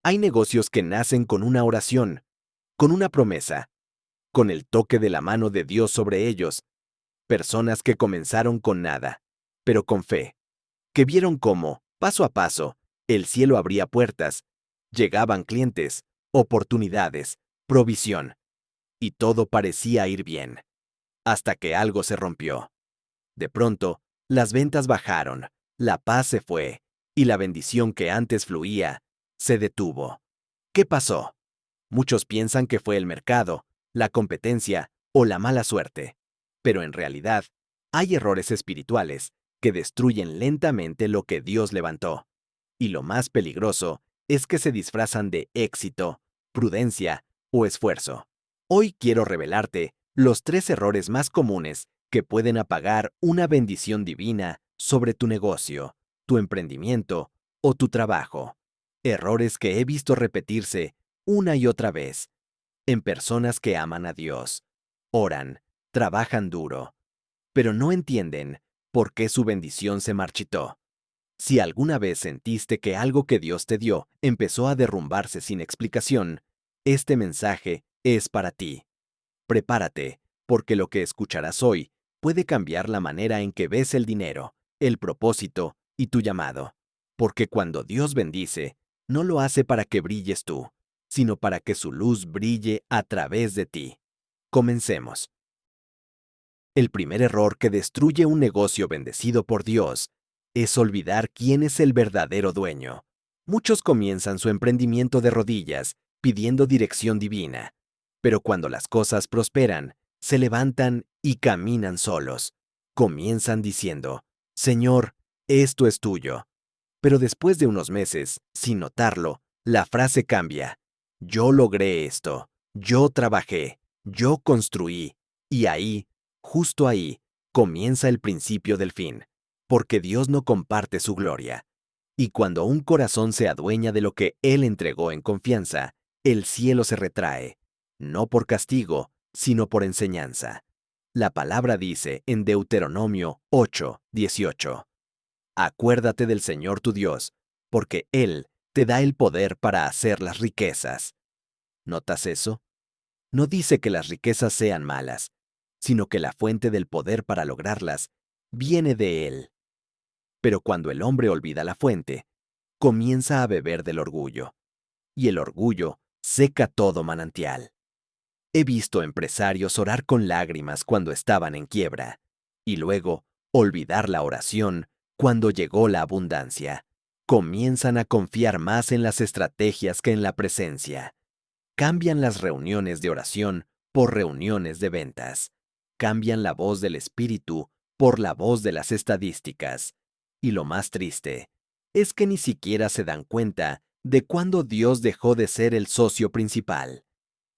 Hay negocios que nacen con una oración, con una promesa, con el toque de la mano de Dios sobre ellos. Personas que comenzaron con nada, pero con fe, que vieron cómo, paso a paso, el cielo abría puertas, llegaban clientes, oportunidades, provisión, y todo parecía ir bien, hasta que algo se rompió. De pronto, las ventas bajaron, la paz se fue, y la bendición que antes fluía, se detuvo. ¿Qué pasó? Muchos piensan que fue el mercado, la competencia o la mala suerte, pero en realidad, hay errores espirituales que destruyen lentamente lo que Dios levantó. Y lo más peligroso es que se disfrazan de éxito, prudencia o esfuerzo. Hoy quiero revelarte los 3 errores más comunes que pueden apagar una bendición divina sobre tu negocio, tu emprendimiento o tu trabajo. Errores que he visto repetirse una y otra vez en personas que aman a Dios, oran, trabajan duro, pero no entienden por qué su bendición se marchitó. Si alguna vez sentiste que algo que Dios te dio empezó a derrumbarse sin explicación, este mensaje es para ti. Prepárate, porque lo que escucharás hoy puede cambiar la manera en que ves el dinero, el propósito y tu llamado. Porque cuando Dios bendice, no lo hace para que brilles tú, sino para que su luz brille a través de ti. Comencemos. El primer error que destruye un negocio bendecido por Dios es olvidar quién es el verdadero dueño. Muchos comienzan su emprendimiento de rodillas, pidiendo dirección divina, pero cuando las cosas prosperan, se levantan y caminan solos. Comienzan diciendo, Señor, esto es tuyo. Pero después de unos meses, sin notarlo, la frase cambia. Yo logré esto, yo trabajé, yo construí, y ahí, justo ahí, comienza el principio del fin, porque Dios no comparte su gloria. Y cuando un corazón se adueña de lo que Él entregó en confianza, el cielo se retrae, no por castigo, sino por enseñanza. La palabra dice en Deuteronomio 8:18. Acuérdate del Señor tu Dios, porque Él te da el poder para hacer las riquezas. ¿Notas eso? No dice que las riquezas sean malas, sino que la fuente del poder para lograrlas viene de Él. Pero cuando el hombre olvida la fuente, comienza a beber del orgullo, y el orgullo seca todo manantial. He visto empresarios orar con lágrimas cuando estaban en quiebra, y luego olvidar la oración cuando llegó la abundancia. Comienzan a confiar más en las estrategias que en la presencia. Cambian las reuniones de oración por reuniones de ventas. Cambian la voz del espíritu por la voz de las estadísticas. Y lo más triste es que ni siquiera se dan cuenta de cuándo Dios dejó de ser el socio principal.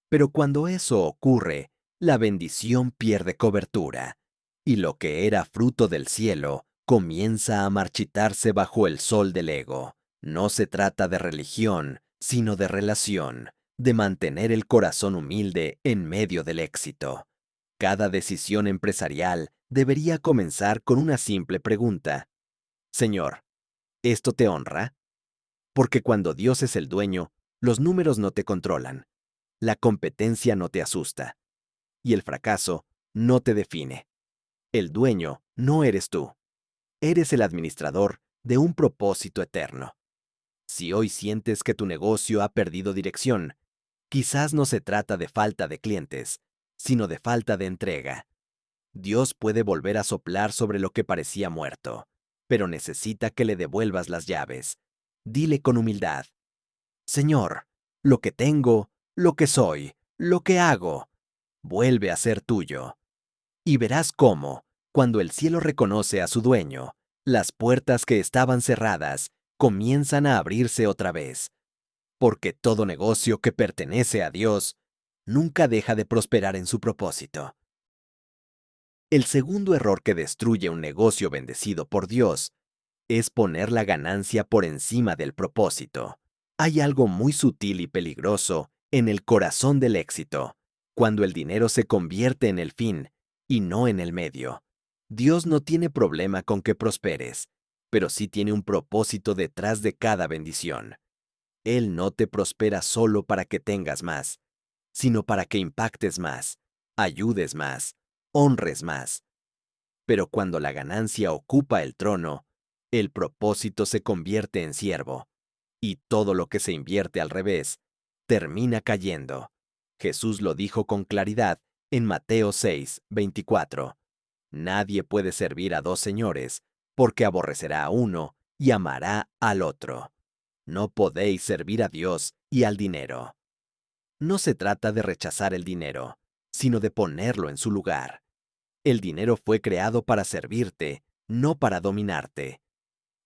Pero cuando eso ocurre, la bendición pierde cobertura, y lo que era fruto del cielo comienza a marchitarse bajo el sol del ego. No se trata de religión, sino de relación, de mantener el corazón humilde en medio del éxito. Cada decisión empresarial debería comenzar con una simple pregunta. Señor, ¿esto te honra? Porque cuando Dios es el dueño, los números no te controlan. La competencia no te asusta y el fracaso no te define. El dueño no eres tú. Eres el administrador de un propósito eterno. Si hoy sientes que tu negocio ha perdido dirección, quizás no se trata de falta de clientes, sino de falta de entrega. Dios puede volver a soplar sobre lo que parecía muerto, pero necesita que le devuelvas las llaves. Dile con humildad, Señor, lo que tengo, lo que soy, lo que hago, vuelve a ser tuyo. Y verás cómo, cuando el cielo reconoce a su dueño, las puertas que estaban cerradas comienzan a abrirse otra vez. Porque todo negocio que pertenece a Dios nunca deja de prosperar en su propósito. El segundo error que destruye un negocio bendecido por Dios es poner la ganancia por encima del propósito. Hay algo muy sutil y peligroso en el corazón del éxito, cuando el dinero se convierte en el fin y no en el medio. Dios no tiene problema con que prosperes, pero sí tiene un propósito detrás de cada bendición. Él no te prospera solo para que tengas más, sino para que impactes más, ayudes más, honres más. Pero cuando la ganancia ocupa el trono, el propósito se convierte en siervo, y todo lo que se invierte al revés termina cayendo. Jesús lo dijo con claridad en Mateo 6:24. Nadie puede servir a dos señores, porque aborrecerá a uno y amará al otro. No podéis servir a Dios y al dinero. No se trata de rechazar el dinero, sino de ponerlo en su lugar. El dinero fue creado para servirte, no para dominarte.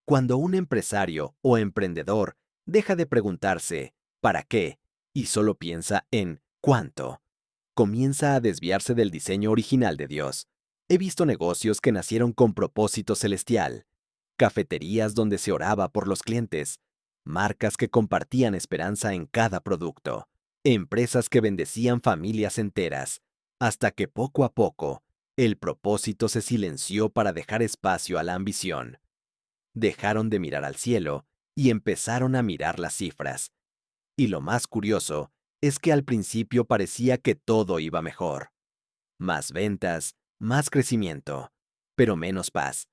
Cuando un empresario o emprendedor deja de preguntarse ¿para qué? Y solo piensa en ¿cuánto?, comienza a desviarse del diseño original de Dios. He visto negocios que nacieron con propósito celestial, cafeterías donde se oraba por los clientes, marcas que compartían esperanza en cada producto, empresas que bendecían familias enteras, hasta que poco a poco el propósito se silenció para dejar espacio a la ambición. Dejaron de mirar al cielo y empezaron a mirar las cifras. Y lo más curioso es que al principio parecía que todo iba mejor. Más ventas, más crecimiento, pero menos paz.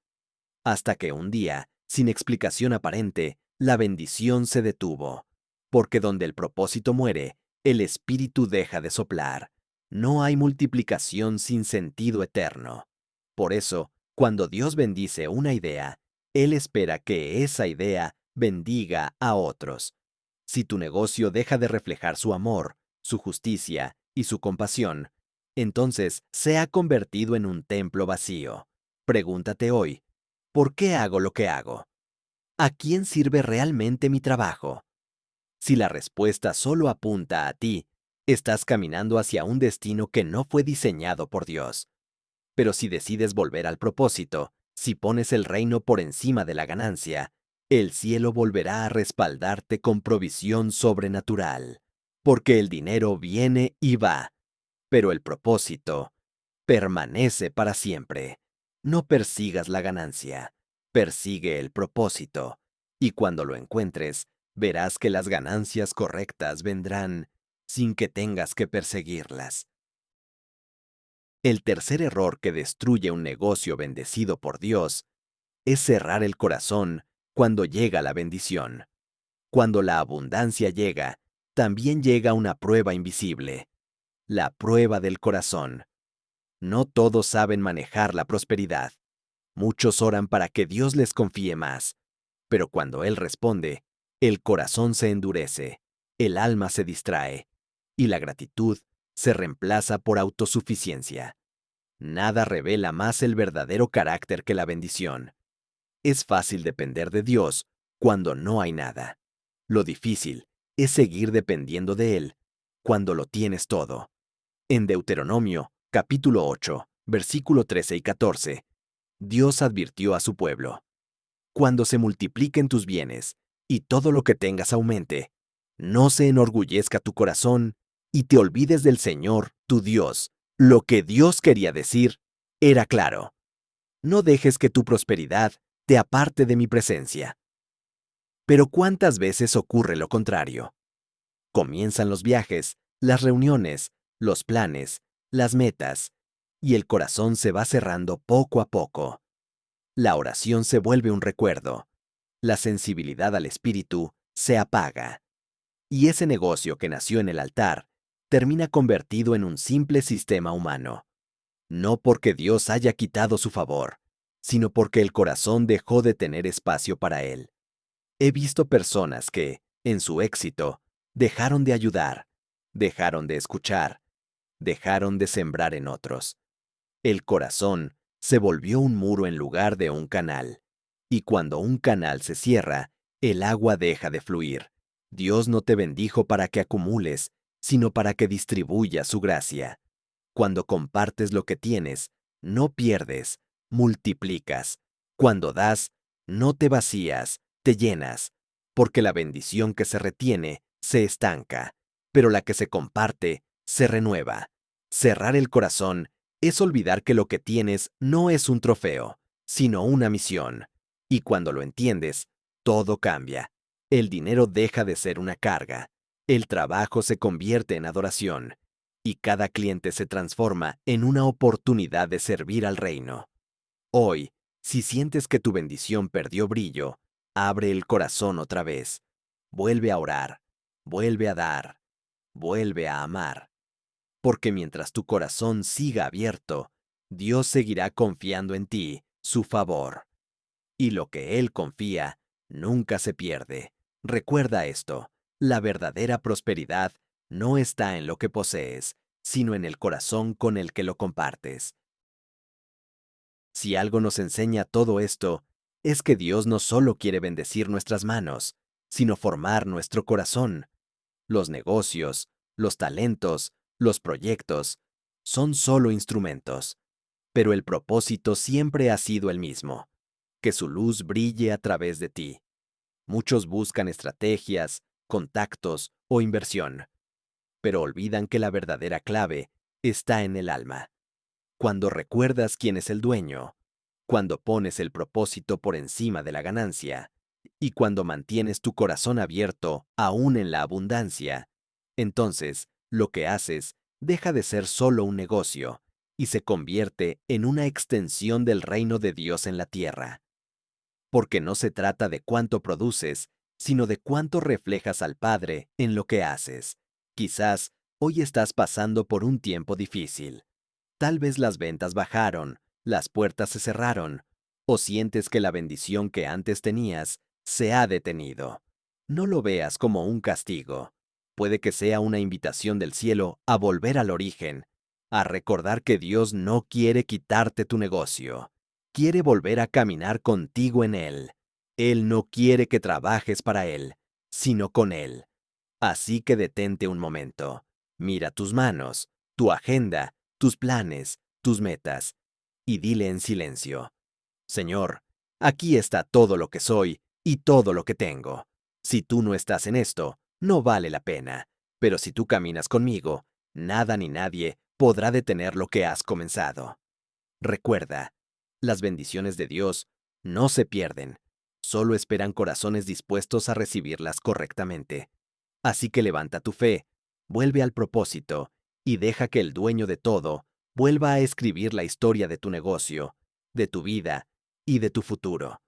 Hasta que un día, sin explicación aparente, la bendición se detuvo. Porque donde el propósito muere, el espíritu deja de soplar. No hay multiplicación sin sentido eterno. Por eso, cuando Dios bendice una idea, Él espera que esa idea bendiga a otros. Si tu negocio deja de reflejar su amor, su justicia y su compasión, entonces se ha convertido en un templo vacío. Pregúntate hoy, ¿por qué hago lo que hago? ¿A quién sirve realmente mi trabajo? Si la respuesta solo apunta a ti, estás caminando hacia un destino que no fue diseñado por Dios. Pero si decides volver al propósito, si pones el reino por encima de la ganancia, el cielo volverá a respaldarte con provisión sobrenatural. Porque el dinero viene y va, pero el propósito permanece para siempre. No persigas la ganancia, persigue el propósito, y cuando lo encuentres, verás que las ganancias correctas vendrán sin que tengas que perseguirlas. El tercer error que destruye un negocio bendecido por Dios es cerrar el corazón cuando llega la bendición. Cuando la abundancia llega, también llega una prueba invisible, la prueba del corazón. No todos saben manejar la prosperidad. Muchos oran para que Dios les confíe más, pero cuando Él responde, el corazón se endurece, el alma se distrae, y la gratitud se reemplaza por autosuficiencia. Nada revela más el verdadero carácter que la bendición. Es fácil depender de Dios cuando no hay nada. Lo difícil es seguir dependiendo de Él cuando lo tienes todo. En Deuteronomio, capítulo 8, versículo 13 y 14, Dios advirtió a su pueblo: cuando se multipliquen tus bienes y todo lo que tengas aumente, no se enorgullezca tu corazón y te olvides del Señor, tu Dios. Lo que Dios quería decir era claro: no dejes que tu prosperidad te aparte de mi presencia. Pero ¿cuántas veces ocurre lo contrario? Comienzan los viajes, las reuniones, los planes, las metas, y el corazón se va cerrando poco a poco. La oración se vuelve un recuerdo. La sensibilidad al espíritu se apaga. Y ese negocio que nació en el altar termina convertido en un simple sistema humano. No porque Dios haya quitado su favor, sino porque el corazón dejó de tener espacio para Él. He visto personas que, en su éxito, dejaron de ayudar, dejaron de escuchar, dejaron de sembrar en otros. El corazón se volvió un muro en lugar de un canal. Y cuando un canal se cierra, el agua deja de fluir. Dios no te bendijo para que acumules, sino para que distribuyas su gracia. Cuando compartes lo que tienes, no pierdes, multiplicas. Cuando das, no te vacías, te llenas. Porque la bendición que se retiene se estanca, pero la que se comparte se renueva. Cerrar el corazón es olvidar que lo que tienes no es un trofeo, sino una misión. Y cuando lo entiendes, todo cambia. El dinero deja de ser una carga, el trabajo se convierte en adoración, y cada cliente se transforma en una oportunidad de servir al reino. Hoy, si sientes que tu bendición perdió brillo, abre el corazón otra vez. Vuelve a orar, vuelve a dar, vuelve a amar. Porque mientras tu corazón siga abierto, Dios seguirá confiando en ti su favor. Y lo que Él confía nunca se pierde. Recuerda esto, la verdadera prosperidad no está en lo que posees, sino en el corazón con el que lo compartes. Si algo nos enseña todo esto, es que Dios no solo quiere bendecir nuestras manos, sino formar nuestro corazón. Los negocios, los talentos, los proyectos, son solo instrumentos, pero el propósito siempre ha sido el mismo, que su luz brille a través de ti. Muchos buscan estrategias, contactos o inversión, pero olvidan que la verdadera clave está en el alma. Cuando recuerdas quién es el dueño, cuando pones el propósito por encima de la ganancia, y cuando mantienes tu corazón abierto aún en la abundancia, entonces lo que haces deja de ser solo un negocio y se convierte en una extensión del reino de Dios en la tierra. Porque no se trata de cuánto produces, sino de cuánto reflejas al Padre en lo que haces. Quizás hoy estás pasando por un tiempo difícil. Tal vez las ventas bajaron, las puertas se cerraron, o sientes que la bendición que antes tenías se ha detenido. No lo veas como un castigo. Puede que sea una invitación del cielo a volver al origen, a recordar que Dios no quiere quitarte tu negocio. Quiere volver a caminar contigo en él. Él no quiere que trabajes para él, sino con él. Así que detente un momento. Mira tus manos, tu agenda, tus planes, tus metas, y dile en silencio: Señor, aquí está todo lo que soy y todo lo que tengo. Si tú no estás en esto, no vale la pena, pero si tú caminas conmigo, nada ni nadie podrá detener lo que has comenzado. Recuerda, las bendiciones de Dios no se pierden, solo esperan corazones dispuestos a recibirlas correctamente. Así que levanta tu fe, vuelve al propósito y deja que el dueño de todo vuelva a escribir la historia de tu negocio, de tu vida y de tu futuro.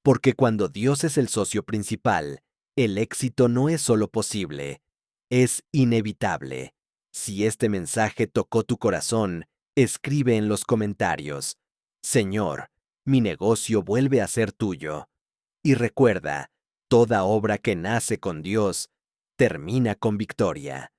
Porque cuando Dios es el socio principal, el éxito no es solo posible, es inevitable. Si este mensaje tocó tu corazón, escribe en los comentarios: Señor, mi negocio vuelve a ser tuyo. Y recuerda, toda obra que nace con Dios termina con victoria.